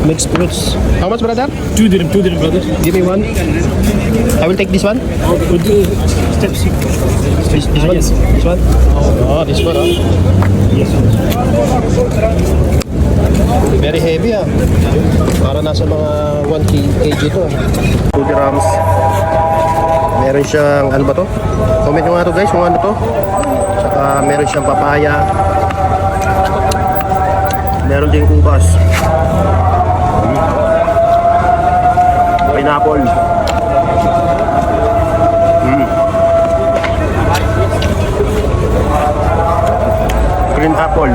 Mixed fruits. How much, brother? 2 dirham, brother. Give me one. I will take this one. Would you step C? This one? Yes. This one? Oh, this one, ah. Yes. Very heavy, ah. Para nasa mga 1 kg to, ah. 2 dirhams. Meron siyang, ano ba to? Comment nyo nga to, guys, kung ano to. Saka meron siyang papaya. Meron ding ubas. Pineapple. Green apple.